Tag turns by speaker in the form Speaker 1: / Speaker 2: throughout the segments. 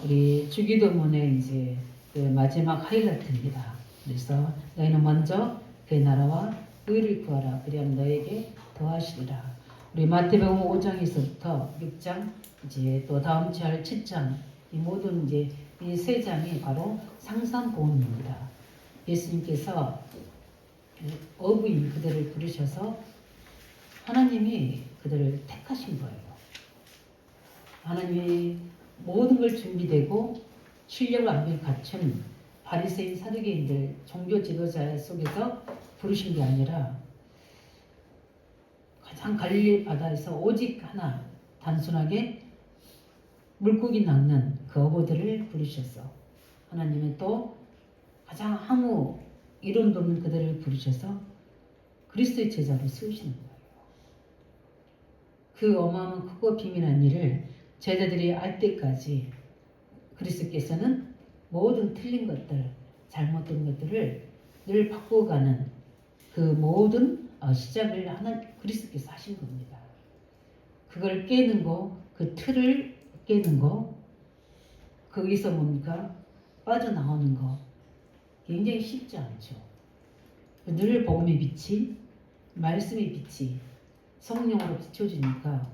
Speaker 1: 우리 주기도문의 이제 그 마지막 하이라이트입니다. 그래서 너희는 먼저 그의 나라와 의를 구하라. 그리하면 너에게 더하시리라. 우리 마태복음 5장에서부터 6장 이제 또 다음 주 할 7장 이 모든 이제 이 세 장이 바로 상산복음입니다. 예수님께서 어부인 그들을 부르셔서 하나님이 그들을 택하신 거예요. 하나님이 모든 걸 준비되고 실력을 완벽히 갖춘 바리새인 사두개인들 종교 지도자 속에서 부르신 게 아니라 가장 갈릴리 바다에서 오직 하나 단순하게 물고기 낚는 그 어부들을 부르셔서 하나님은 또 가장 아무 이름도 없는 그들을 부르셔서 그리스도의 제자로 세우시는 거예요. 그 어마어마한 크고 비밀한 일을 제자들이 알 때까지 그리스도께서는 모든 틀린 것들, 잘못된 것들을 늘 바꿔가는 그 모든 시작을 하는 그리스도께서 하신 겁니다. 그걸 깨는 거, 그 틀을 깨는 거, 거기서 뭡니까? 빠져나오는 거 굉장히 쉽지 않죠. 늘 복음의 빛이, 말씀의 빛이 성령으로 비춰주니까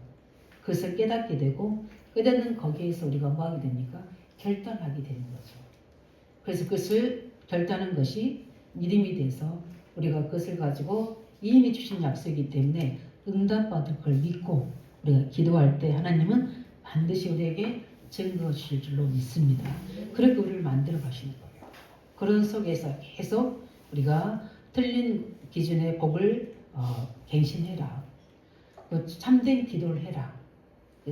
Speaker 1: 그것을 깨닫게 되고 깨닫는 거기에서 우리가 뭐 하게 됩니까? 결단하게 되는 거죠. 그래서 그것을 결단하는 것이 믿음이 돼서 우리가 그것을 가지고 이미 주신 약속이기 때문에 응답받을 걸 믿고 우리가 기도할 때 하나님은 반드시 우리에게 증거 주실 줄로 믿습니다. 그렇게 우리를 만들어 가시는 거예요. 그런 속에서 계속 우리가 틀린 기준의 복을 갱신해라. 참된 기도를 해라.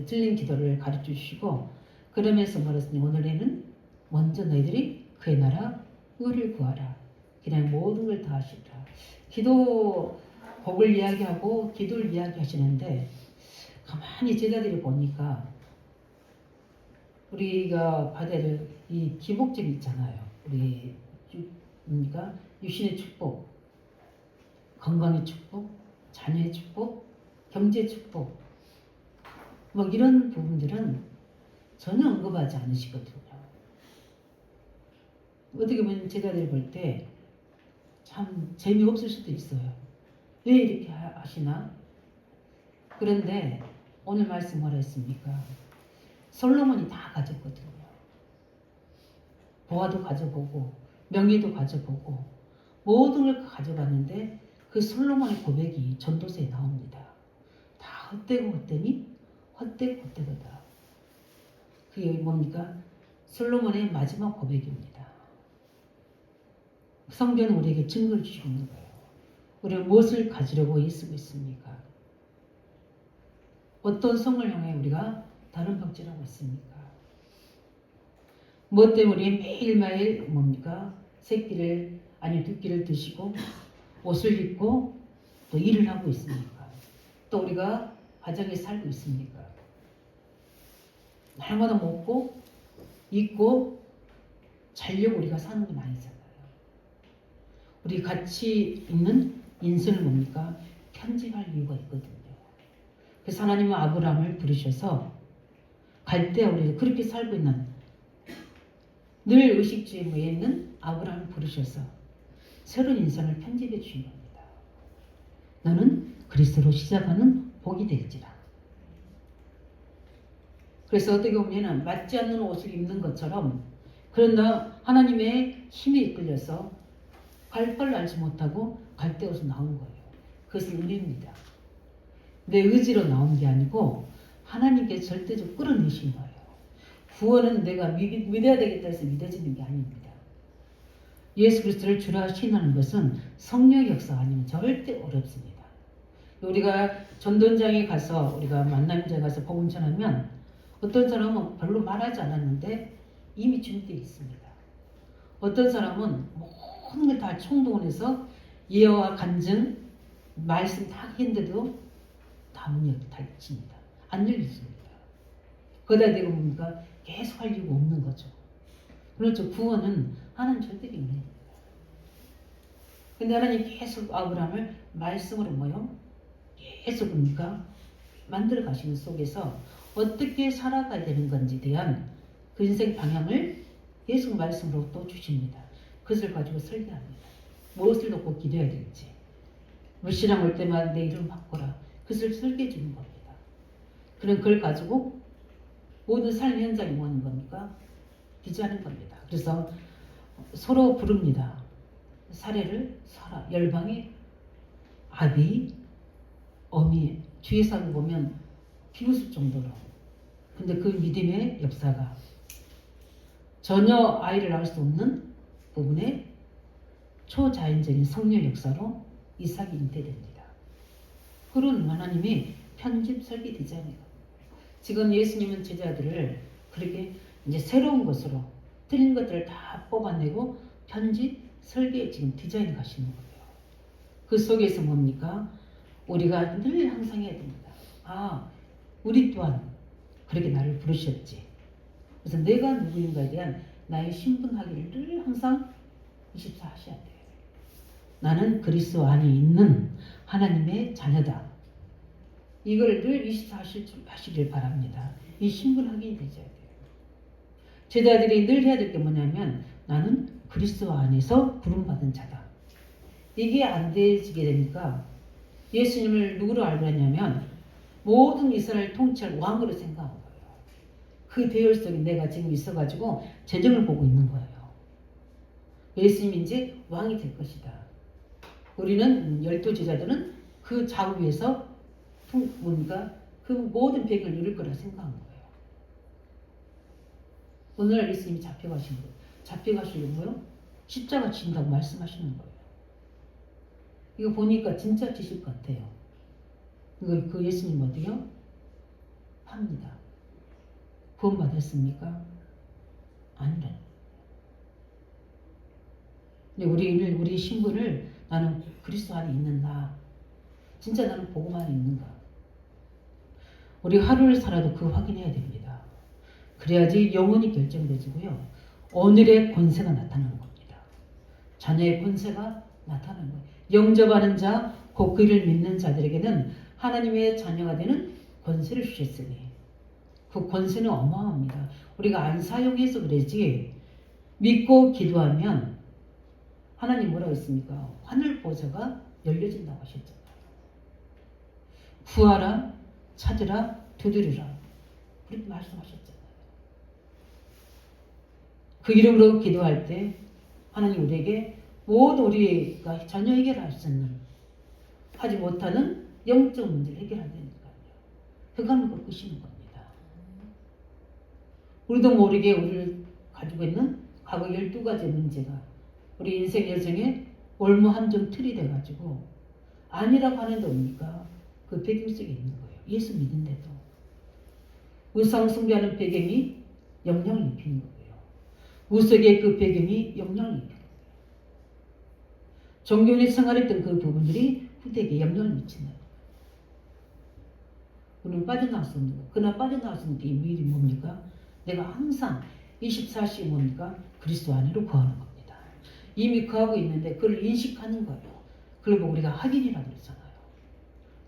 Speaker 1: 틀린 기도를 가르쳐 주시고 그러면서 말했으니 오늘에는 먼저 너희들이 그의 나라 의를 구하라. 그냥 모든 걸 다 하시라. 기도 복을 이야기하고 기도를 이야기하시는데 가만히 제자들이 보니까 우리가 받아야 될 이 기복점 있잖아요. 우리 뭡니까? 유신의 축복, 건강의 축복, 자녀의 축복, 경제 축복 뭐 이런 부분들은 전혀 언급하지 않으시거든요. 어떻게 보면 제자들이 볼 때 참 재미없을 수도 있어요. 왜 이렇게 하시나? 그런데 오늘 말씀 뭐라 했습니까? 솔로몬이 다 가졌거든요. 보화도 가져보고 명예도 가져보고 모든 걸 가져봤는데 그 솔로몬의 고백이 전도서에 나옵니다. 다 헛되고 헛되니 헛되고 헛되거다. 그게 뭡니까? 솔로몬의 마지막 고백입니다. 성경은 우리에게 증거를 주시고 있는 거예요. 우리가 무엇을 가지려고 애쓰고 있습니까? 어떤 성을 향해 우리가 다른 벽질하고 있습니까? 무엇 때문에 우리 매일매일 뭡니까? 새끼를 아니 두 끼를 드시고 옷을 입고 또 일을 하고 있습니까? 또 우리가 가정에 살고 있습니까? 날마다 먹고 입고 자려고 우리가 사는 건 아니잖아요. 우리 같이 있는 인생을 뭡니까? 편집할 이유가 있거든요. 그래서 하나님은 아브라함을 부르셔서 갈대아 우리 그렇게 살고 있는 늘 의식주의 모에 있는 아브라함을 부르셔서 새로운 인생을 편집해 주신 겁니다. 너는 그리스도로 시작하는 복이 될지라. 그래서 어떻게 보면 맞지 않는 옷을 입는 것처럼 그러나 하나님의 힘에 이끌려서 갈 걸 알지 못하고 갈대옷으로 나온 거예요. 그것은 은혜입니다. 내 의지로 나온 게 아니고 하나님께 절대적으로 끌어내신 거예요. 구원은 내가 믿어야 되겠다 해서 믿어지는 게 아닙니다. 예수 그리스도를 주라 신하는 것은 성령의 역사가 아니면 절대 어렵습니다. 우리가 전도장에 가서 우리가 만남장에 가서 복음 전하면 어떤 사람은 별로 말하지 않았는데 이미 준비되어 있습니다. 어떤 사람은 모든 걸 다 총동원해서 예언과 간증, 말씀 다 했는데도 다 문이 닫힙니다. 안 열렸습니다. 거기다 대고 뭡니까? 계속 할 이유가 없는 거죠. 그렇죠. 구원은 하나님 절대적인 은혜입니다. 근데 하나님 계속 아브라함을 말씀으로 뭐요? 계속 뭡니까? 만들어 가시는 속에서 어떻게 살아가야 되는 건지에 대한 그 인생 방향을 예수 말씀으로 또 주십니다. 그것을 가지고 설계합니다. 무엇을 놓고 기도해야 될지. 신앙 올 때마다 내 이름 바꿔라. 그것을 설계해 주는 겁니다. 그런 걸 가지고 모든 삶 현장이 뭐는 겁니까? 기도하는 겁니다. 그래서 서로 부릅니다. 사례를 서라. 열방의 아비, 어미, 주위에서 보면 비웃을 정도로. 근데 그 믿음의 역사가 전혀 아이를 낳을 수 없는 부분에 초자연적인 성령 역사로 이삭이 잉태됩니다. 그런 하나님이 편집 설계 디자인이에요. 지금 예수님은 제자들을 그렇게 이제 새로운 것으로 틀린 것들을 다 뽑아내고 편집 설계 지금 디자인 가시는 거예요. 그 속에서 뭡니까? 우리가 늘 항상 해야 됩니다. 아, 우리 또한 그렇게 나를 부르셨지. 그래서 내가 누구인가에 대한 나의 신분 확인을 늘 항상 24 하셔야 돼요. 나는 그리스도 안에 있는 하나님의 자녀다. 이걸 늘 24 하시길 바랍니다. 이 신분 확인이 되셔야 돼요. 제자들이 늘 해야 될 게 뭐냐면 나는 그리스도 안에서 부름받은 자다. 이게 안 되지게 되니까 예수님을 누구로 알고 있냐면 모든 이스라엘 통치할 왕으로 생각한 거예요. 그 대열 속에 내가 지금 있어가지고 재정을 보고 있는 거예요. 예수님이 이제 왕이 될 것이다. 우리는 12 제자들은 그 좌우에서 뭔가 그 모든 배경을 누릴 거라 생각한 거예요. 오늘날 예수님이 잡혀가신 거예요. 잡혀가시려고요? 십자가 지신다고 말씀하시는 거예요. 이거 보니까 진짜 지실 것 같아요. 그 예수님 어디요? 팝니다. 구원받았습니까? 아니라. 근데 우리 신분을 나는 그리스도 안에 있는 나. 진짜 나는 복음 안에 있는가? 우리 하루를 살아도 그 확인해야 됩니다. 그래야지 영혼이 결정되지고요. 오늘의 권세가 나타나는 겁니다. 자녀의 권세가 나타나는 거예요. 영접하는 자, 곧 그를 믿는 자들에게는 하나님의 자녀가 되는 권세를 주셨으니 그 권세는 어마어마합니다. 우리가 안 사용해서 그러지 믿고 기도하면 하나님 뭐라고 했습니까? 하늘 보좌가 열려진다고 하셨잖아요. 구하라, 찾으라, 두드리라. 그렇게 말씀하셨잖아요. 그 이름으로 기도할 때 하나님 우리에게 모두 우리가 전혀 해결할 수 있는 하지 못하는 영적 문제를 해결한다니까요. 그거는 그 끝이는 겁니다. 우리도 모르게 우리를 가지고 있는 과거 12가지 문제가 우리 인생 여정에 올무 함정 틀이 돼가지고 아니라고 하는데 뭡니까? 그 배경 속에 있는 거예요. 예수 믿는데도. 우상 숭배하는 배경이 영향을 입히는 거예요. 우석의 그 배경이 영향을 입히는 거예요. 종교에 생활했던 그 부분들이 후대에게 영향을 미치는 거예요. 우리는 빠져나올 수 없는 거예요. 그러나 빠져나올 수 있는 게 미일이 뭡니까? 내가 항상 24시간 뭡니까? 그리스도 안으로 거하는 겁니다. 이미 거하고 있는데 그걸 인식하는 거예요. 그걸 보고 우리가 확인이라고 그러잖아요.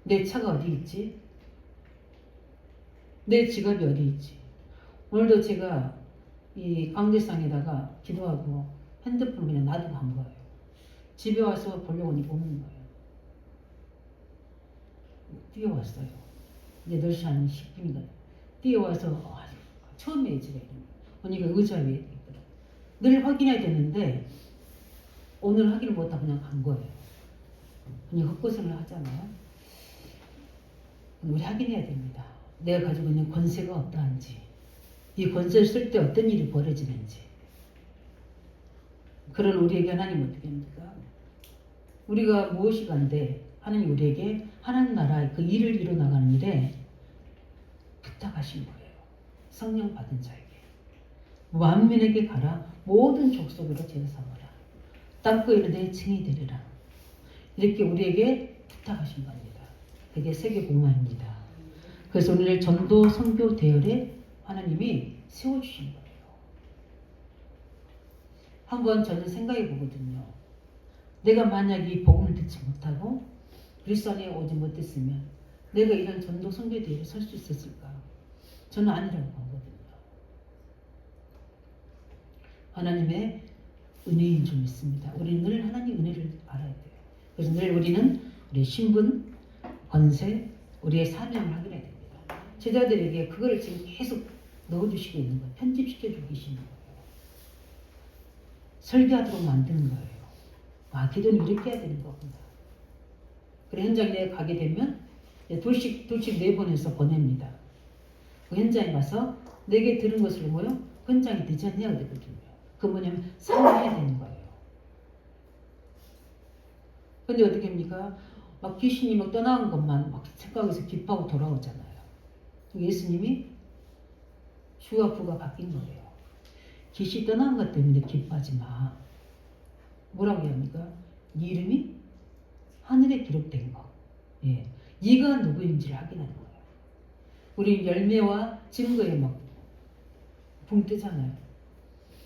Speaker 1: 내 차가 어디 있지? 내 지갑이 어디 있지? 오늘도 제가 이 강대상에다가 기도하고 핸드폰 그냥 놔두고 간 거예요. 집에 와서 보려고 하니 없는 거예요. 뛰어왔어요. 이제 8시 한 10분이다. 뛰어와서 처음에 집에 보니까 의자 위에 있더라고요. 늘 확인해야 되는데 오늘 확인을 못하고 그냥 간 거예요. 그냥 헛고생을 하잖아요. 우리 확인해야 됩니다. 내가 가지고 있는 권세가 어떠한지, 이 권세를 쓸 때 어떤 일이 벌어지는지. 그런 우리에게 하나님 어떻게 합니까? 우리가 무엇이 간데 하나님 우리에게 하나님 나라 그 일을 이뤄나가는 일에 부탁하신 거예요. 성령 받은 자에게. 만민에게 가라. 모든 족속으로 제사 삼아라. 땅끝에 내 증이 되리라. 이렇게 우리에게 부탁하신 겁니다. 그게 세계복음화입니다. 그래서 오늘 전도 선교 대열에 하나님이 세워주신 거예요. 한번 저는 생각해 보거든요. 내가 만약 이 복음을 듣지 못하고 그리스도 안에 오지 못했으면 내가 이런 전도 선교 대열에 설 수 있었을까? 저는 아니라고 보거든요. 하나님의 은혜인 줄 믿습니다. 우리는 늘 하나님 은혜를 알아야 돼요. 그래서 늘 우리는 우리의 신분, 권세, 우리의 사명을 확인해야 됩니다. 제자들에게 그거를 지금 계속 넣어주시고 있는 거예요. 편집시켜주고 계시는 거예요. 설계하도록 만드는 거예요. 아, 기도는 이렇게 해야 되는 거구나. 그래 현장에 가게 되면 둘씩 내보내서 보냅니다. 그 현장에 가서 내게 들은 것을 뭐요? 그 현장에 디자인해야 되거든요. 그 뭐냐면 상해야 되는 거예요. 근데 어떻게 합니까? 막 귀신이 막 떠나간 것만 막 생각해서 기뻐하고 돌아오잖아요. 예수님이 주와 부가 바뀐 거예요. 귀신이 떠나간 것 때문에 기뻐하지 마. 뭐라고 합니까? 네 이름이 하늘에 기록된 거. 예. 네가 누구인지를 확인하는 거예요. 우리 열매와 증거에 막 붕 뜨잖아요.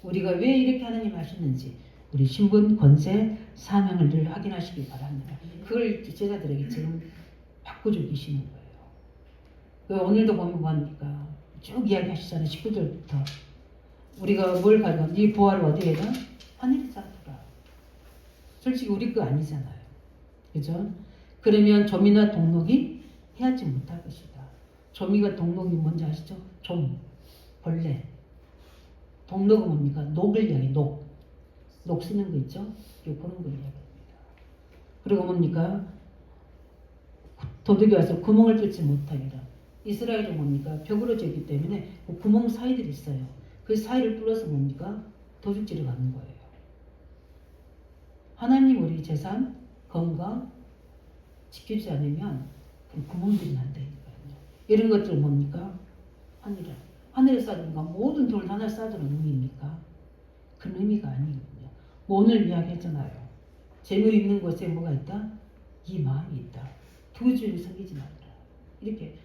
Speaker 1: 우리가 왜 이렇게 하나님 하시는지 우리 신분, 권세, 사명을 늘 확인하시기 바랍니다. 그걸 제자들에게 지금 바꿔주고 계시는 거예요. 오늘도 보면 뭐합니까? 쭉 이야기하시잖아요. 식구들부터. 우리가 뭘 가지고 네 부활을 어디에 가? 하늘에서 하더라. 솔직히 우리 거 아니잖아요. 그죠? 그러면 점이나 동록이 해하지 못할 것이다. 점이가 동록이 뭔지 아시죠? 좀, 벌레. 동록은 뭡니까? 녹을 이야기, 녹. 녹 쓰는 거 있죠? 그런 걸 이야기합니다. 그리고 뭡니까? 도둑이 와서 구멍을 뚫지 못하리라. 이스라엘은 뭡니까? 벽으로 지었기 때문에 그 구멍 사이들이 있어요. 그 사이를 뚫어서 뭡니까? 도둑질을 받는 거예요. 하나님 우리 재산, 건강 지키지 않으면 그 구멍들이 난다니까요. 이런 것들 뭡니까? 하늘에 쌓는 거 모든 돌 하나 쌓아두는 의미입니까? 그런 의미가 아니거든요. 뭐 오늘 이야기했잖아요. 재물 있는 곳에 뭐가 있다? 이 마음이 있다. 두 주를 섬기지 말라. 이렇게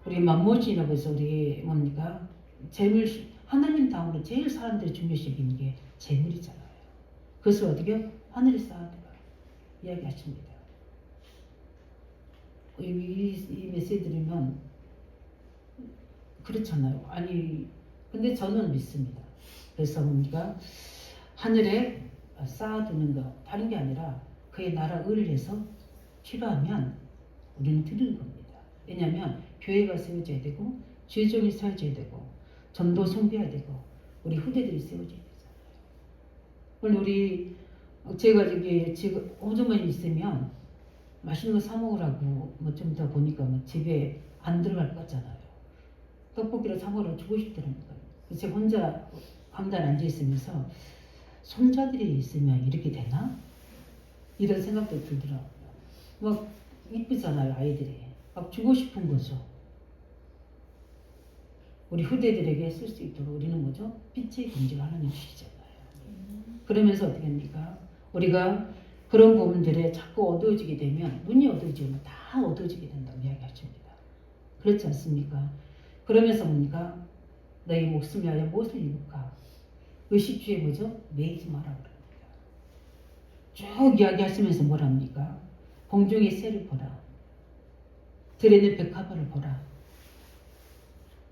Speaker 1: 우리 만모신이라고 해서 우리 뭡니까? 재물 하나님 다음으로 제일 사람들이 중요시 여기는 게 재물이잖아요. 그것을 어떻게 하늘에 쌓아두라 이야기하십니다. 이 메시지 들으면 그렇잖아요. 아니 근데 저는 믿습니다. 그래서 뭡니까? 하늘에 쌓아두는 거 다른 게 아니라 그의 나라 의를 해서 필요하면 우리는 드리는 겁니다. 왜냐하면 교회가 세워져야 되고 주의종이 세워져야 되고 전도 숭배해야 되고 우리 후대들이 세워져야 되잖아요. 오늘 우리 제가 지금 오줌만 있으면 맛있는 거 사 먹으라고 뭐 좀 더 보니까 뭐 집에 안 들어갈 것 같잖아요. 떡볶이를 사 먹으라고 주고 싶더라니까요. 제가 혼자 강단에 앉아 있으면서 손자들이 있으면 이렇게 되나? 이런 생각도 들더라고요. 막 이쁘잖아요, 아이들이. 막 주고 싶은 거죠. 우리 후대들에게 쓸 수 있도록 우리는 뭐죠? 빛의 경지를 하나님 주시잖아요. 그러면서 어떻게 합니까? 우리가 그런 부분들에 자꾸 어두워지게 되면 눈이 어두워지면 다 어두워지게 된다고 이야기하십니다. 그렇지 않습니까? 그러면서 뭡니까? 너희 목숨 위하여 무엇을 입을까? 의식주에 뭐죠? 매이지 마라 그럽니다. 쭉 이야기하시면서 뭐랍니까? 공중의 새를 보라. 들에 있는 백합화를 보라.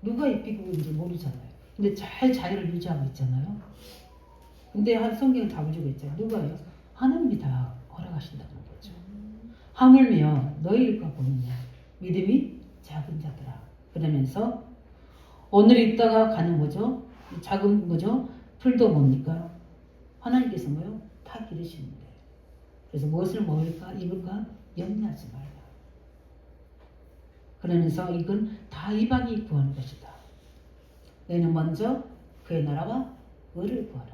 Speaker 1: 누가 입히고 있는지 모르잖아요. 근데 잘 자유를 유지하고 있잖아요. 근데 성경은 답을 주고 있잖아요. 누가요? 하나님이 다 허락하신다는 거죠. 하물며 너희일까 보느냐. 믿음이 작은 자들아. 그러면서 오늘 있다가 가는 거죠. 작은 거죠. 풀도 뭡니까? 하나님께서 뭐요? 다 기르시는데. 그래서 무엇을 먹을까? 입을까? 염려하지 말라. 그러면서 이건 다 이방이 구하는 것이다. 너희는 먼저 그의 나라와 의를 구하라.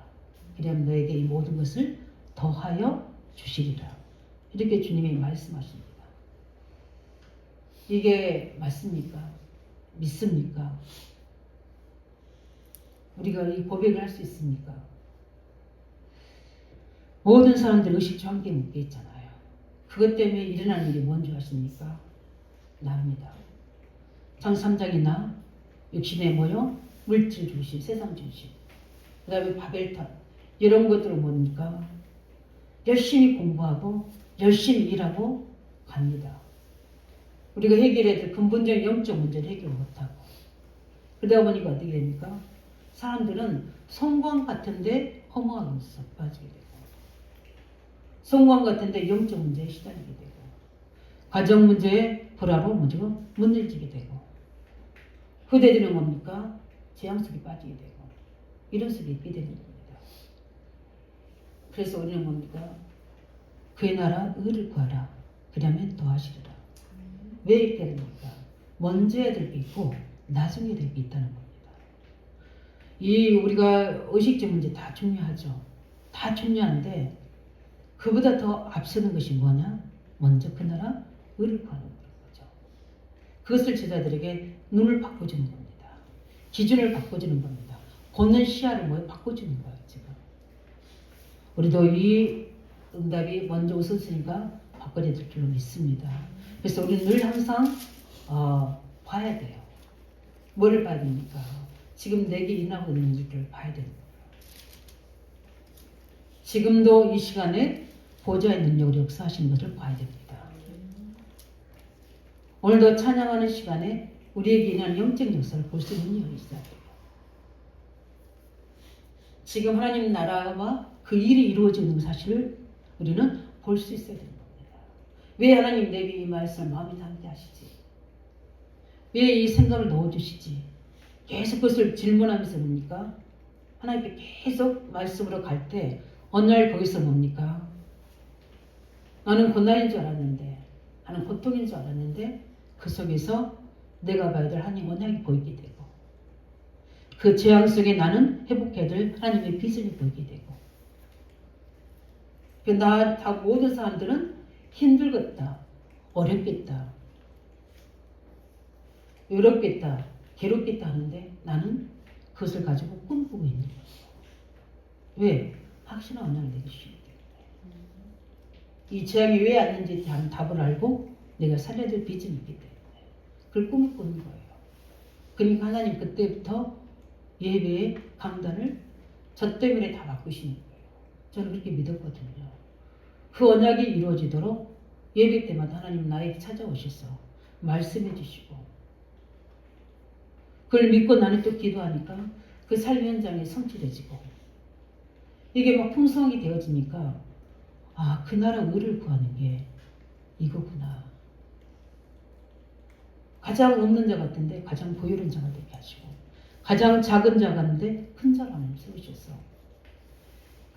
Speaker 1: 이러면 너에게 이 모든 것을 더하여 주시리라. 이렇게 주님이 말씀하십니다. 이게 맞습니까? 믿습니까? 우리가 이 고백을 할 수 있습니까? 모든 사람들 의식주 한개 묶여 있잖아요. 그것 때문에 일어나는 일이 뭔지 아십니까? 나입니다. 장 3장이나 육신의 모여 물질 중심, 세상 중심, 그 다음에 바벨탑 이런 것들은 뭡니까? 열심히 공부하고 열심히 일하고 갑니다. 우리가 해결해야 될 근본적인 영적 문제를 해결 못하고 그러다 보니까 어떻게 됩니까? 사람들은 성광 같은데 허무하게 썩 빠지게 되고, 성광 같은데 영적 문제에 시달리게 되고, 가정 문제에 불화로 문질지게 되고, 후대들은 뭡니까? 재앙 속에 빠지게 되고, 이런 속에 있게 되는 겁니다. 그래서 우리는 뭡니까? 그의 나라 의를 구하라. 그러면 더하시리라. 왜 이렇게 됩니까? 먼저 해야 될 게 있고 나중에 될 게 있다는 겁니다. 이 우리가 의식주 문제 다 중요하죠. 다 중요한데 그보다 더 앞서는 것이 뭐냐? 먼저 그 나라 의를 구하는 거죠. 그것을 제자들에게 눈을 바꿔주는 겁니다. 기준을 바꿔주는 겁니다. 보는 시야를 바꿔주는 거예요. 지금 우리도 이 응답이 먼저 웃었으니까 바꿔야 될 줄로 믿습니다. 그래서 우리는 늘 항상 봐야 돼요. 뭐를 봐야 됩니까? 지금 내게 일어나고 있는 일을 봐야 됩니다. 지금도 이 시간에 보좌의 능력으로 역사하시는 것을 봐야 됩니다. 오늘도 찬양하는 시간에 우리에게 인한 영적 역사를 볼 수 있는 능력이 있어야 돼요. 지금 하나님 나라와 그 일이 이루어지는 사실을 우리는 볼 수 있어야 되는 겁니다. 왜 하나님 내게 이 말씀을 마음에 담게 하시지? 왜 이 생각을 넣어주시지? 계속 그것을 질문하면서 뭡니까? 하나님께 계속 말씀으로 갈 때 어느 날 거기서 뭡니까? 나는 고난인 줄 알았는데, 나는 고통인 줄 알았는데 그 속에서 내가 봐야 될 하나님 언약이 보이게 되고, 그 재앙 속에 나는 회복해야 될 하나님의 비전이 보이게 되고, 다 모든 사람들은 힘들겠다, 어렵겠다, 외롭겠다, 괴롭겠다 하는데 나는 그것을 가지고 꿈꾸고 있는 거예요. 왜? 확신한 언약을 내게 주시기 때문에. 이 재앙이 왜 왔는지에 대한 답을 알고 내가 살려야 될 비전이 있기 때문에 그걸 꿈을 꾸는 거예요. 그러니까 하나님 그때부터 예배의 강단을 저 때문에 다 바꾸시는 거예요. 저는 그렇게 믿었거든요. 그 언약이 이루어지도록 예배 때마다 하나님 나에게 찾아오셔서 말씀해 주시고, 그걸 믿고 나는 또 기도하니까 그 삶 현장이 성취되지고, 이게 막 풍성하게 되어지니까 그 나라 의를 구하는 게 이거구나. 가장 없는 자 같은데 가장 보혈한 자가 되게 하시고, 가장 작은 자 같은데 큰 자로 하나님 세우셔서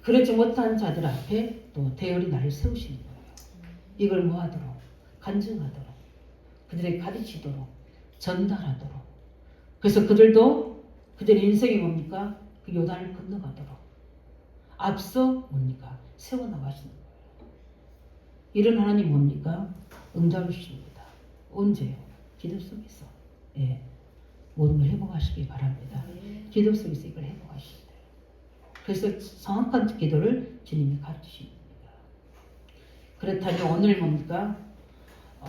Speaker 1: 그렇지 못한 자들 앞에 또 대열이 나를 세우시는 거예요. 이걸 뭐하도록? 간증하도록, 그들에게 가르치도록, 전달하도록. 그래서 그들도 그들의 인생이 뭡니까? 그 요단을 건너가도록 앞서 뭡니까? 세워나가시는 거예요. 이런 하나님 뭡니까? 응답을 주십니다. 언제요? 기도 속에서. 모든 걸 회복하시기 바랍니다. 기도 속에서 이걸 회복하시기 돼요. 그래서 정확한 기도를 주님이 가르치십니다. 그렇다면 오늘 뭡니까?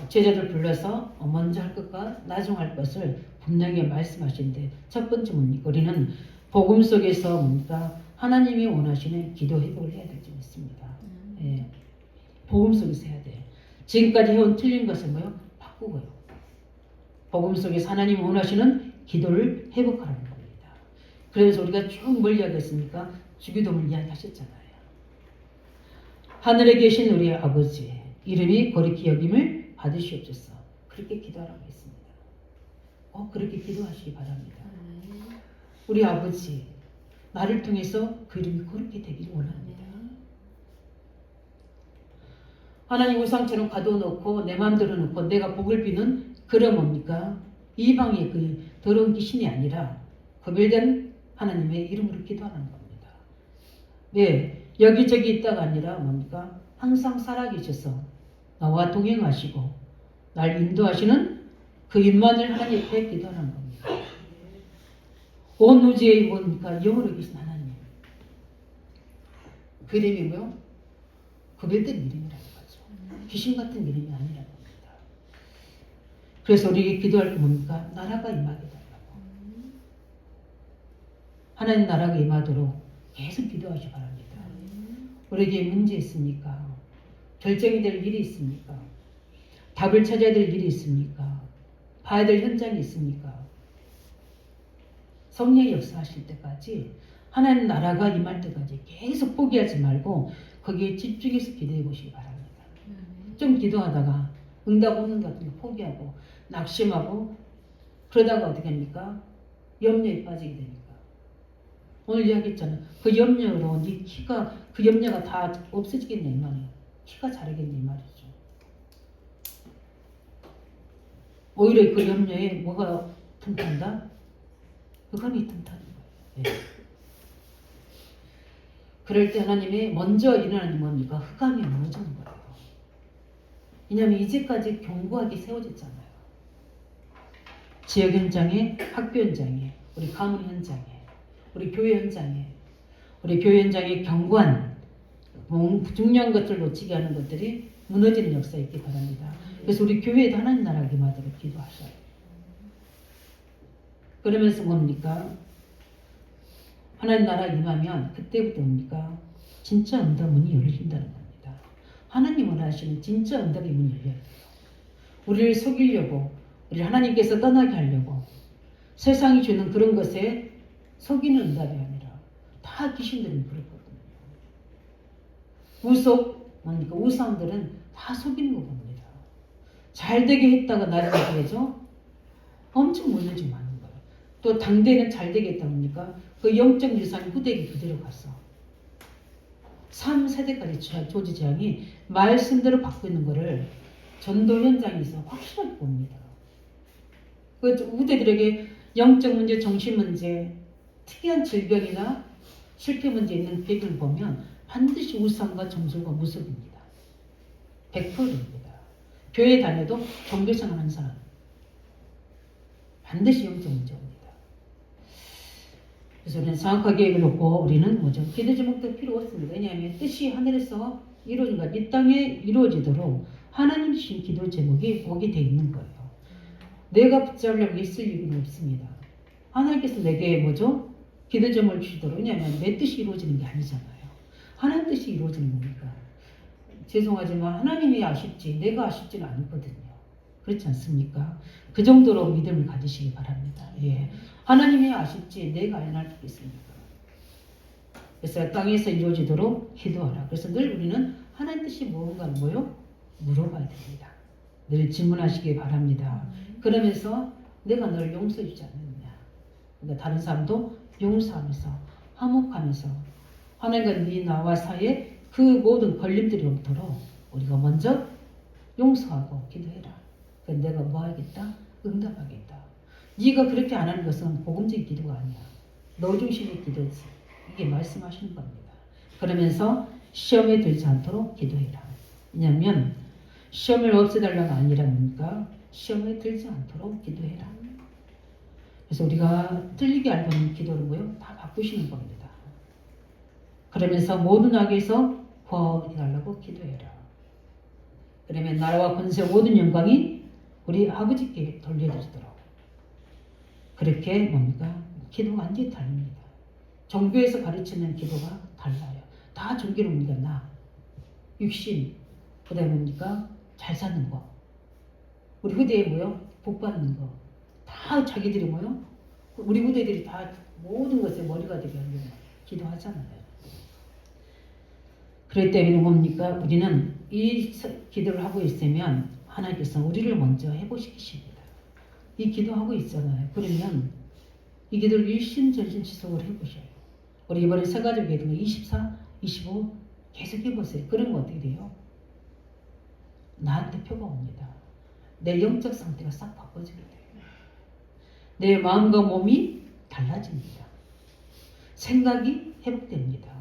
Speaker 1: 제자들 불러서 먼저 할 것과 나중 할 것을 분명히 말씀하시는데, 첫 번째 뭡니까? 우리는 복음 속에서 뭡니까? 하나님이 원하시는 기도 회복을 해야 될 줄 믿습니다. 복음 속에서 해야 돼. 지금까지 해온 틀린 것을 바꾸고요. 복음 속에서 하나님이 원하시는 기도를 회복하라는 겁니다. 그래서 우리가 쭉 뭘 이야기했습니까? 주기도문을 이야기하셨잖아요. 하늘에 계신 우리 아버지, 이름이 거룩히 여김을 받으시옵소서. 그렇게 기도하라고 했습니다. 그렇게 기도하시기 바랍니다. 우리 아버지, 나를 통해서 그 이름이 거룩히 되기를 원합니다. 하나님 우상처럼 가둬놓고 내 마음대로 놓고 내가 복을 비는 그런 뭡니까? 이방의 그 더러운 귀신이 아니라 구별된 하나님의 이름으로 기도하는 겁니다. 네, 여기저기 있다가 아니라 뭡니까? 항상 살아계셔서 나와 동행하시고 날 인도하시는 그 임만을 하나님 앞에 기도하는 겁니다. 온 우주에 뭡니까? 영으로 계신 하나님. 그 이름이 뭐요? 구별된 이름이라는 거죠. 귀신 같은 이름이 아니라는 겁니다. 그래서 우리에게 기도할 게 뭡니까? 나라가 임하게 달라고. 하나님 나라가 임하도록 계속 기도하시기 바랍니다. 우리에게 문제 있습니까? 결정이 될 일이 있습니까? 답을 찾아야 될 일이 있습니까? 봐야 될 현장이 있습니까? 성령이 역사하실 때까지 하나님 나라가 임할 때까지 계속 포기하지 말고 거기에 집중해서 기도해 보시기 바랍니다. 좀 기도하다가 응답 없는 것 같은 거 포기하고 낙심하고 그러다가 어떻게 합니까? 염려에 빠지게 되니까. 오늘 이야기했잖아요. 그 염려로 네 키가 그 염려가 다 없어지겠네 이 말이에요. 키가 자라겠네 이 말이죠. 오히려 그 염려에 뭐가 틈탄다? 흑암이 틈타는 거예요. 네. 그럴 때 하나님이 먼저 일어나는 뭡니까? 흑암이 무너지는 거예요. 왜냐하면 이제까지 견고하게 세워졌잖아요. 지역 현장에, 학교 현장에, 우리 가문 현장에, 우리 교회 현장에, 우리 교회 현장에 견고한 중요한 것들 놓치게 하는 것들이 무너지는 역사가 있기 바랍니다. 그래서 우리 교회에도 하나님 나라가 임하도록 기도하셔요. 그러면서 뭡니까? 하나님 나라 임하면 그때부터 뭡니까? 진짜 응답 문이 열린다는 겁니다. 하나님 원하시는 진짜 응답의 문이 열려야 돼요. 우리를 속이려고, 우리를 하나님께서 떠나게 하려고 세상이 주는 그런 것에 속이는 응답이 아니라 다 귀신들은 그렇거든요. 뭡니까? 우상들은 다 속이는 거 봅니다. 잘 되게 했다가 나중에 되죠? 엄청 무너지고 마는 거예요. 또 당대는 잘 되겠다 봅니까? 그 영적 유산이 후대에게 그대로 갔어. 3세대까지 조지장이 말씀대로 받고 있는 거를 전도 현장에서 확실하게 봅니다. 그 후대들에게 영적 문제, 정신 문제, 특이한 질병이나 실패 문제 있는 배경을 보면 반드시 우상과 점술과 무속입니다. 100%입니다. 교회 다녀도 종교생활하는 사람 반드시 영적 문제입니다. 그래서 우리는 정확하게 계획을 놓고 우리는 뭐죠? 기도 제목도 필요 없습니다. 왜냐하면 뜻이 하늘에서 이루어진 것, 이 땅에 이루어지도록 하나님 주신 기도 제목이 오게 돼 있는 거예요. 내가 붙잡으려고 있을 이유는 없습니다. 하나님께서 내게 뭐죠? 기도 제목을 주시도록. 왜냐하면 내 뜻이 이루어지는 게 아니잖아요. 하나님 뜻이 이루어지는 거니까. 죄송하지만 하나님이 아쉽지 내가 아쉽지는 않거든요. 그렇지 않습니까? 그 정도로 믿음을 가지시기 바랍니다. 예. 하나님이 아쉽지 내가 안 알겠습니까? 그래서 땅에서 이루어지도록 기도하라. 그래서 늘 우리는 하나님 뜻이 무엇인가를 물어봐야 됩니다. 늘 질문하시기 바랍니다. 그러면서 내가 너를 용서해 주지 않느냐. 그러니까 다른 사람도 용서하면서 화목하면서 하나님과 네 나와 사이에 그 모든 걸림들이 없도록 우리가 먼저 용서하고 기도해라. 그래서 내가 뭐 하겠다? 응답하겠다. 네가 그렇게 안 하는 것은 복음적인 기도가 아니야. 너 중심의 기도지. 이게 말씀하시는 겁니다. 그러면서 시험에 들지 않도록 기도해라. 왜냐하면 시험을 없애달라가 아니라 뭡니까? 시험에 들지 않도록 기도해라. 그래서 우리가 틀리게 알고 있는 기도를 다 바꾸시는 겁니다. 그러면서 모든 악에서 구원해달라고 기도해라. 그러면 나라와 권세 모든 영광이 우리 아버지께 돌려드리도록. 그렇게 뭡니까? 기도가 완전히 다릅니다. 종교에서 가르치는 기도가 달라요. 다 종교는 뭡니까? 나, 육신, 그 다음에 뭡니까? 잘 사는 거. 우리 후대에 복 받는 거. 다 자기들이 우리 후대들이 다 모든 것에 머리가 되게 하려고 기도하잖아요. 그렇기 때문에 뭡니까? 우리는 이 기도를 하고 있으면 하나님께서 우리를 먼저 해보시십니다. 이 기도하고 있잖아요. 그러면 이 기도를 일심전심 지속을 해보셔요. 우리 이번에 세가족 기도 24, 25 계속 해보세요. 그러면 어떻게 돼요? 나한테 표가 옵니다. 내 영적 상태가 싹 바꿔지게 돼요. 내 마음과 몸이 달라집니다. 생각이 회복됩니다.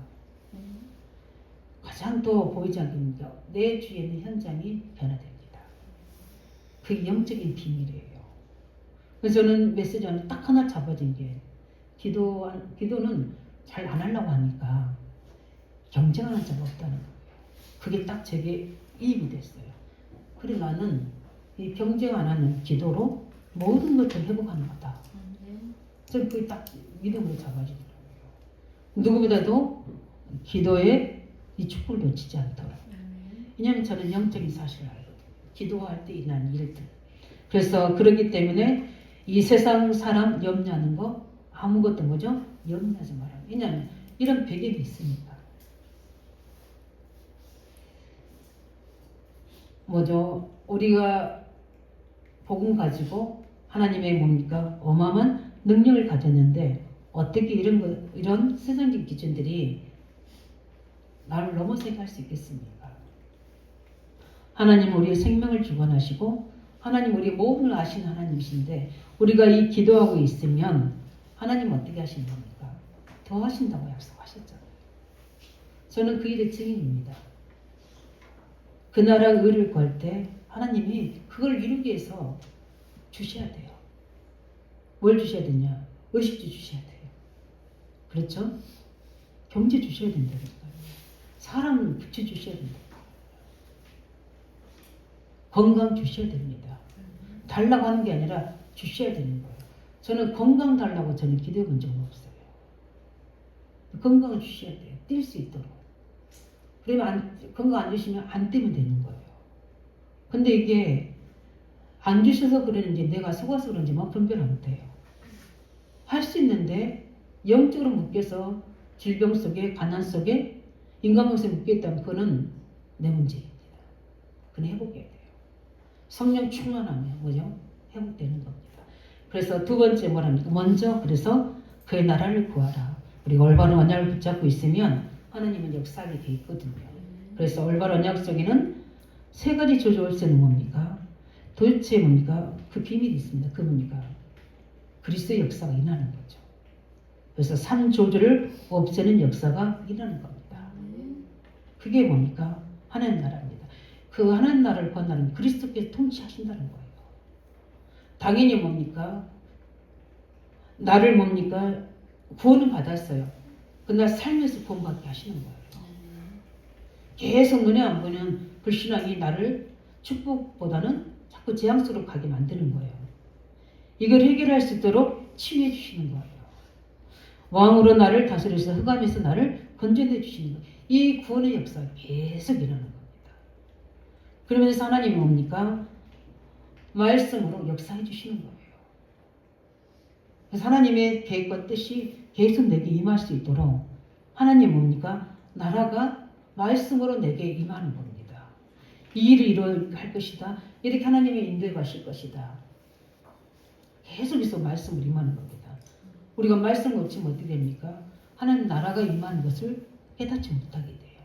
Speaker 1: 가장 또 보이지 않습니다. 내 주위에 있는 현장이 변화됩니다. 그게 영적인 비밀이에요. 그래서 저는 메시지 안에 딱 하나 잡아진 게 기도는 잘 안 하려고 하니까 경쟁하는 자가 없다는 거예요. 그게 딱 제게 이입이 됐어요. 그래 나는 이 경쟁 안 하는 기도로 모든 것을 회복하는 거다. 저는 그게 딱 믿음으로 잡아지더라고요. 누구보다도 기도에 이 축복을 놓치지 않도록. 왜냐하면 저는 영적인 사실을 알거든요. 기도할 때 일어나는 일들. 그래서 그렇기 때문에 이 세상 사람 염려하는 거 아무것도 염려하지 말아요. 왜냐하면 이런 배경이 있으니까. 뭐죠? 우리가 복음 가지고 하나님의 뭡니까? 어마어마한 능력을 가졌는데 어떻게 이런 세상적 기준들이 나를 넘어서게 할 수 있겠습니까? 하나님은 우리의 생명을 주관하시고 하나님 우리의 모든 아시는 하나님이신데 우리가 이 기도하고 있으면 하나님 어떻게 하시는 겁니까? 더 하신다고 약속하셨잖아요. 저는 그 일의 증인입니다. 그 나라 의를 구할 때 하나님이 그걸 이루기 위해서 주셔야 돼요. 뭘 주셔야 되냐? 의식주 주셔야 돼요. 그렇죠? 경제 주셔야 된다니까요. 사람 붙여 주셔야 된다. 건강 주셔야 됩니다. 달라고 하는 게 아니라 주셔야 되는 거예요. 저는 건강 달라고 저는 기도해 본 적은 없어요. 건강을 주셔야 돼요. 뛸 수 있도록. 그러면 건강 안 주시면 안 뛰면 되는 거예요. 근데 이게 안 주셔서 그러는지 내가 속아서 그런지 분별 못해요. 할 수 있는데 영적으로 묶여서 질병 속에 가난 속에 인간관계에 묶여있다면 그거는 내 문제입니다. 그건 회복해야 돼요. 성령 충만하면 뭐죠? 회복되는 겁니다. 그래서 두 번째 뭐랍니까? 먼저 그래서 그의 나라를 구하라. 우리가 올바른 언약을 붙잡고 있으면 하나님은 역사하게 돼 있거든요. 그래서 올바른 언약 속에는 세 가지 조절세는 뭡니까? 도대체 뭡니까? 그 비밀이 있습니다. 그 뭡니까? 그리스도의 역사가 일어나는 거죠. 그래서 삶 조절을 없애는 역사가 일어나는 겁니다. 그게 뭡니까? 하나님 나라입니다. 그 하나님 나라를 구한다는 그리스도께서 통치하신다는 거예요. 당연히 뭡니까? 나를 뭡니까? 구원은 받았어요. 그날 살면서 구원받게 하시는 거예요. 계속 눈에 안 보이는 불신앙이 나를 축복보다는 자꾸 재앙 속으로 가게 만드는 거예요. 이걸 해결할 수 있도록 치유해 주시는 거예요. 왕으로 나를 다스려서 흑암에서 나를 건져내 주시는 거예요. 이 구원의 역사가 계속 일어나는 겁니다. 그러면서 하나님이 뭡니까? 말씀으로 역사해 주시는 거예요. 그래서 하나님의 계획과 뜻이 계속 내게 임할 수 있도록 하나님 뭡니까? 나라가 말씀으로 내게 임하는 겁니다. 이 일을 이루어야 할 것이다. 이렇게 하나님의 인도해 가실 것이다. 계속해서 말씀을 임하는 겁니다. 우리가 말씀 없이면 어떻게 됩니까? 하나님 나라가 임하는 것을 깨닫지 못하게 돼요.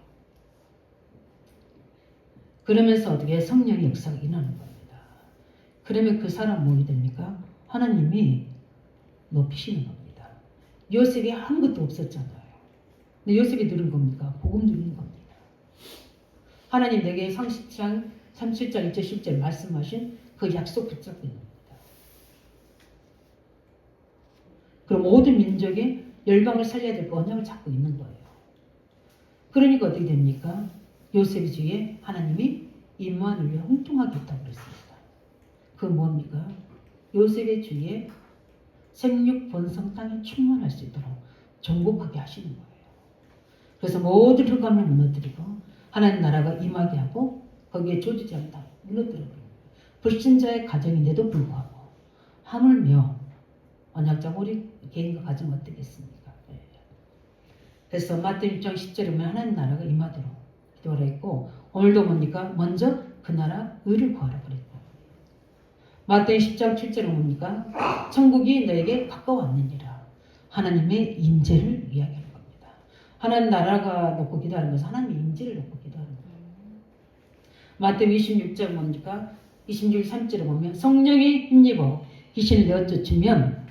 Speaker 1: 그러면서 어떻게 성령의 역사가 일어나는 겁니다. 그러면 그 사람 뭐게 됩니까? 하나님이 높이시는 겁니다. 요셉이 아무것도 없었잖아요. 근데 요셉이 누른 겁니까? 복음 누리는 겁니다. 하나님 내게 상시장 37장 2절 10절 말씀하신 그 약속 붙잡고 있는 겁니다. 그럼 모든 민족의 열방을 살려야 될 언약을 잡고 있는 거예요. 그러니까 어떻게 됩니까? 요셉의 주위에 하나님이 임마누엘을 형통하게 했다고 그랬습니다. 그건 뭡니까? 요셉의 주위에 생육 본성 땅이 충만할 수 있도록 정복하게 하시는 거예요. 그래서 모든 흑암을 무너뜨리고 하나님 나라가 임하게 하고 거기에 조지자를 다 무너뜨려버립니다. 불신자의 가정인데도 불구하고 하물며 언약자 우리 개인과 가정 어떻겠습니까? 그래서 마태복음 6장 10절에 보면 하나님 나라가 임하도록 기도하라 했고 오늘도 뭡니까? 먼저 그 나라 의를 구하라 그랬고 마태복음 10장 7절에 뭡니까? 천국이 너에게 가까웠느니라. 하나님의 임재를 이야기하는 겁니다. 하나님 나라가 놓고 기도하는 것은 하나님의 임재를 놓고 기도하는 거예요. 마태복음 26절 뭡니까? 26절 3절에 보면 성령이 힘입어 귀신을 내어 쫓으면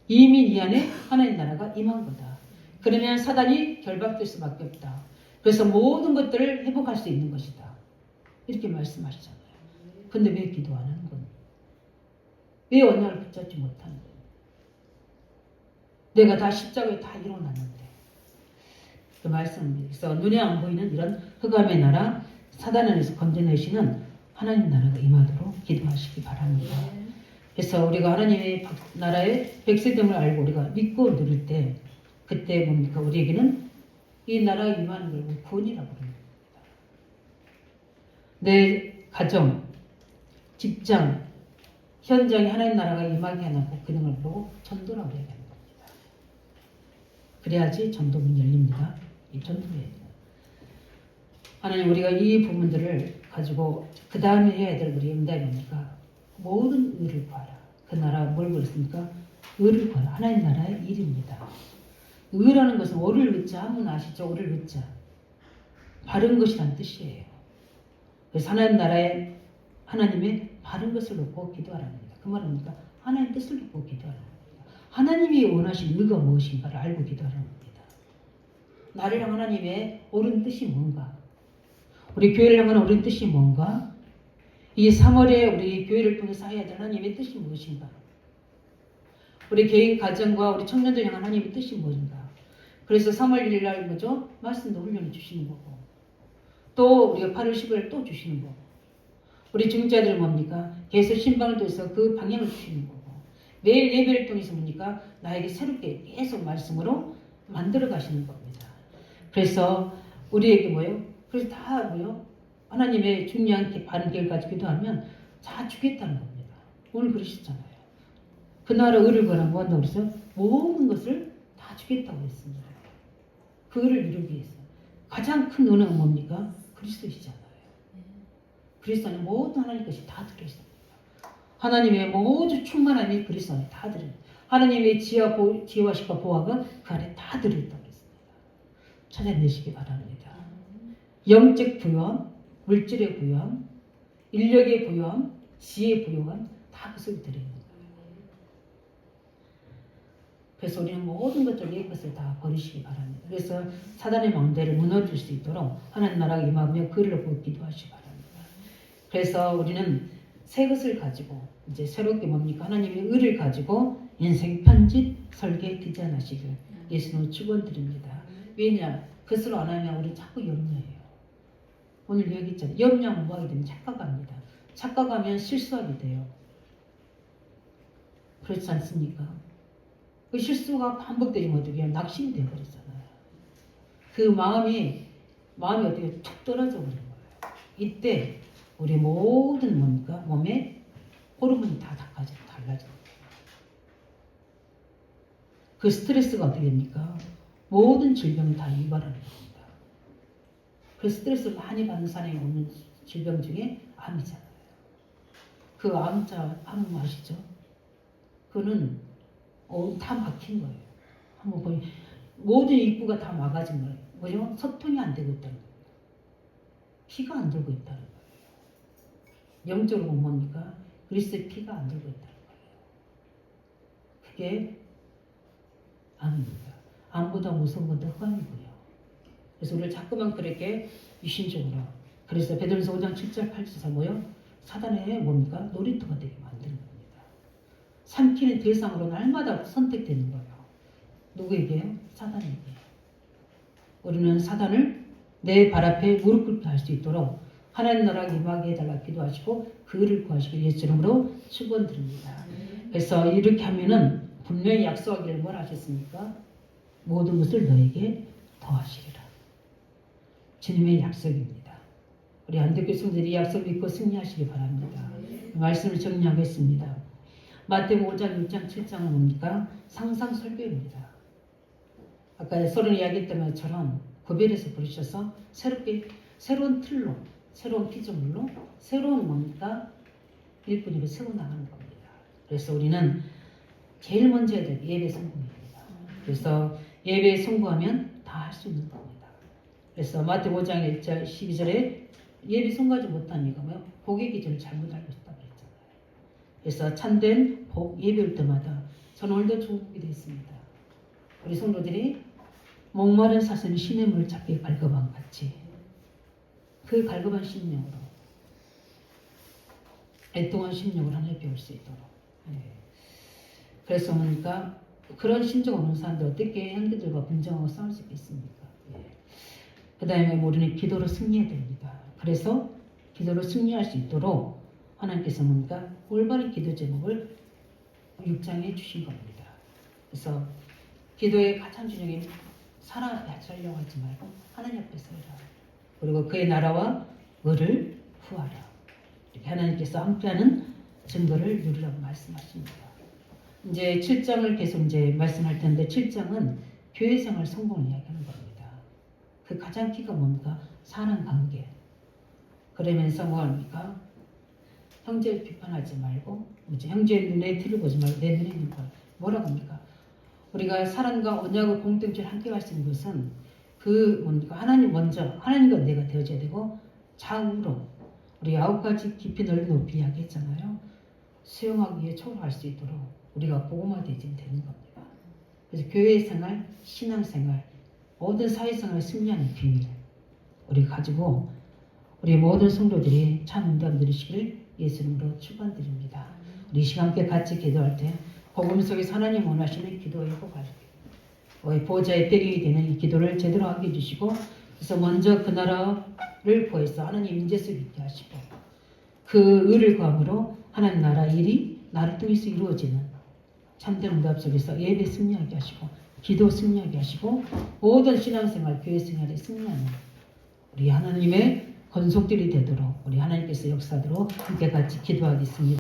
Speaker 1: 이미 이 안에 하나님 나라가 임한 거다. 그러면 사단이 결박될 수밖에 없다. 그래서 모든 것들을 회복할 수 있는 것이다. 이렇게 말씀하시잖아요. 근데 왜 기도 안 하는 겁니까? 왜 언약을 붙잡지 못하는 거예요? 내가 다 십자가에 다 이뤄놨는데 그 말씀입니다. 그래서 눈에 안 보이는 이런 흑암의 나라 사단 안에서 건져내시는 하나님 나라가 임하도록 기도하시기 바랍니다. 그래서 우리가 하나님의 나라의 백성됨을 알고 우리가 믿고 누릴 때 그때 뭡니까? 우리에게는 이 나라에 임하는 걸 구원이라고 합니다. 내 가정, 직장, 현장에 하나님 나라가 임하게 해놓고 그 능을 보고 전도라고 얘기하는 겁니다. 그래야지 전도문이 열립니다. 이 전도해야 돼요. 하나님, 우리가 이 부분들을 가지고 그 다음에 해야 될 우리 응답이 뭡니까? 모든 의를 구하라. 그 나라 뭘 그랬습니까? 의를 구하라. 하나님 나라의 일입니다. 의라는 것은 오를 긋자. 아무나 아시죠? 오를 긋자. 바른 것이란 뜻이에요. 그래서 하나님 나라에 하나님의 바른 것을 놓고 기도하랍니다. 그 말은 뭡니까? 하나님 뜻을 놓고 기도하라는 겁니다. 하나님이 원하신 의가 무엇인가를 알고 기도하라는 겁니다. 나를 향한 하나님의 옳은 뜻이 뭔가? 우리 교회를 향한 옳은 뜻이 뭔가? 이 3월에 우리 교회를 통해서 해야 될 하나님의 뜻이 무엇인가? 우리 개인 가정과 우리 청년들 향한 하나님의 뜻이 무엇인가? 그래서 3월 1일 날 뭐죠? 말씀도 훈련해 주시는 거고, 또 우리가 8월 10일 또 주시는 거고, 우리 중자들은 뭡니까? 계속 신방을 통해서 그 방향을 주시는 거고, 매일 예배를 통해서 뭡니까? 나에게 새롭게 계속 말씀으로 만들어 가시는 겁니다. 그래서 우리에게 뭐예요? 그래서 다 뭐예요? 하나님의 중요한 바른 계획을 가지고 기도하면 다 주겠다는 겁니다. 오늘 그러셨잖아요. 그 나라 의를 구하라 뭐 한다고 그래서 모든 것을 다 주겠다고 했습니다. 그 의를 이루기 위해서. 가장 큰 은혜가 뭡니까? 그리스도시잖아요. 그리스도 안에 모든 하나님 것이 다 들어있습니다. 하나님의 모든 충만함이 그리스도 안에 다 들어있습니다. 하나님의 지혜와 식과 보화가 그 안에 다 들어있다고 했습니다. 찾아내시기 바랍니다. 영적 부유함, 물질의 부유함, 인력의 부유함, 지혜의 부유함 다 그 속에 들어있는 거예요. 그래서 우리는 모든 것들, 이 것을 다 버리시기 바랍니다. 그래서 사단의 망대를 무너뜨릴 수 있도록 하나님 나라가 임하며 그를 보고 기도하시기 바랍니다. 그래서 우리는 새 것을 가지고 이제 새롭게 뭡니까? 하나님의 의를 가지고 인생 편집, 설계, 디자인하시길 예수님으로 축원드립니다. 왜냐? 그것을 안 하면 우리 자꾸 염려해요. 오늘 여기 있잖아요. 염려하면 뭐 하게 되면 착각합니다. 착각하면 실수하게 돼요. 그렇지 않습니까? 그 실수가 반복되면 어떻게 해요? 낙심이 되어버리잖아요. 그 마음이 어떻게 툭 떨어져 버린 거예요. 이때 우리 모든 뭡니까? 몸에 호르몬이 다 달라져요. 그 스트레스가 어떻게 됩니까? 모든 질병을 다 유발하는 겁니다. 그 스트레스를 많이 받는 사람이 오는 질병 중에 암이잖아요. 그 암 아시죠? 그거는 다 막힌 거예요. 한번 보니 모든 입구가 다 막아진 거예요. 뭐죠? 소통이 안 되고 있다는 겁니다. 피가 안 돌고 있다는 거예요. 영적으로 뭡니까? 그리스도의 피가 안 돌고 있다는 거예요. 그게 암입니다. 암보다 무서운 건 흑암이고요. 그래서 우리를 자꾸만 그렇게 유신적으로, 그래서 베드로전서 5장 7절 8절에서 뭐요? 사단의 뭡니까? 놀이터가 되게 만드는 겁니다. 삼키는 대상으로 날마다 선택되는 거예요. 누구에게요? 사단에게. 우리는 사단을 내 발 앞에 무릎 꿇게 할 수 있도록 하나님 나라가 임하게 해달라 기도하시고 그를 구하시길 예수 이름으로 축원드립니다. 그래서 이렇게 하면은 분명히 약속하기를 뭘 하셨습니까? 모든 것을 너에게 더하시리라. 주님의 약속입니다. 우리 안대교 성들이 약속 믿고 승리하시기 바랍니다. 말씀을 정리하겠습니다. 마태복음 5장, 6장, 7장은 뭡니까? 상상설교입니다. 아까 서로 이야기했던 것처럼 구별해서 부르셔서 새로운 틀로, 새로운 피조물로, 새로운 뭡니까? 일꾼으로 세워나가는 겁니다. 그래서 우리는 제일 먼저 해야 될 예배 성공입니다. 그래서 예배에 성공하면 다 할 수 있는 겁니다. 그래서 마태복음 5장 1절 12절에 예배 성공하지 못한 이유가 뭐예요? 복의 기준을 잘못 알고 있다고 했잖아요. 그래서 참된 복 예배일 때마다 저는 오늘도 중복이 되어 있습니다. 우리 성도들이 목마른 사슴이 신의 물을 잡기 갈급한 같이 그 갈급한 심령으로 애통한 심령을 하나님 배울 수 있도록. 그래서 그러니까 그런 심정 없는 사람들 어떻게 형제들과 분쟁하고 싸울 수 있겠습니까? 그 다음에 우리는 기도로 승리해야 됩니다. 그래서 기도로 승리할 수 있도록 하나님께서 뭡니까? 올바른 기도 제목을 6장에 주신 겁니다. 그래서 기도의 가장 중요한 게 살아야하려고 하지 말고 하나님 앞에서 해라. 그리고 그의 나라와 의를 구하라. 이렇게 하나님께서 함께하는 증거를 누리라고 말씀하십니다. 이제 7장을 계속 이제 말씀할 텐데 7장은 교회 생활 성공을 이야기하는 겁니다. 그 가장 키가 뭡니까? 사람 관계. 그러면서 뭐 합니까? 형제를 비판하지 말고, 형제의 눈에 티를 보지 말고 내 눈에 있는 걸 뭐라고 합니까? 우리가 사랑과 언약의 공동체를 함께 갈 수 있는 것은 그 뭡니까? 하나님 먼저, 하나님과 내가 되어져야 되고, 좌우로 우리 9가지 깊이 넓이 높이 이야기했잖아요. 수용하기에 초월할 수 있도록 우리가 복음화되지 되는 겁니다. 그래서 교회 생활, 신앙 생활, 모든 사회생활을 승리하는 비밀 우리가 가지고 우리 모든 성도들이 참 응답 누리시기를 예수님으로 축원드립니다. 우리 시간 함께 같이 기도할 때 복음 속에서 하나님 원하시는 기도의 호갈 보호자의 배경이 되는 이 기도를 제대로 하게 해주시고, 그래서 먼저 그 나라를 구해서 하나님 임재 속에 있게 하시고, 그 의를 구함으로 하나님 나라 일이 나를 통해서 이루어지는 참된 응답 속에서 예배 승리하게 하시고, 기도 승리하게 하시고, 모든 신앙생활, 교회생활에 승리하는 우리 하나님의 건속들이 되도록 우리 하나님께서 역사도록 함께 같이 기도하겠습니다.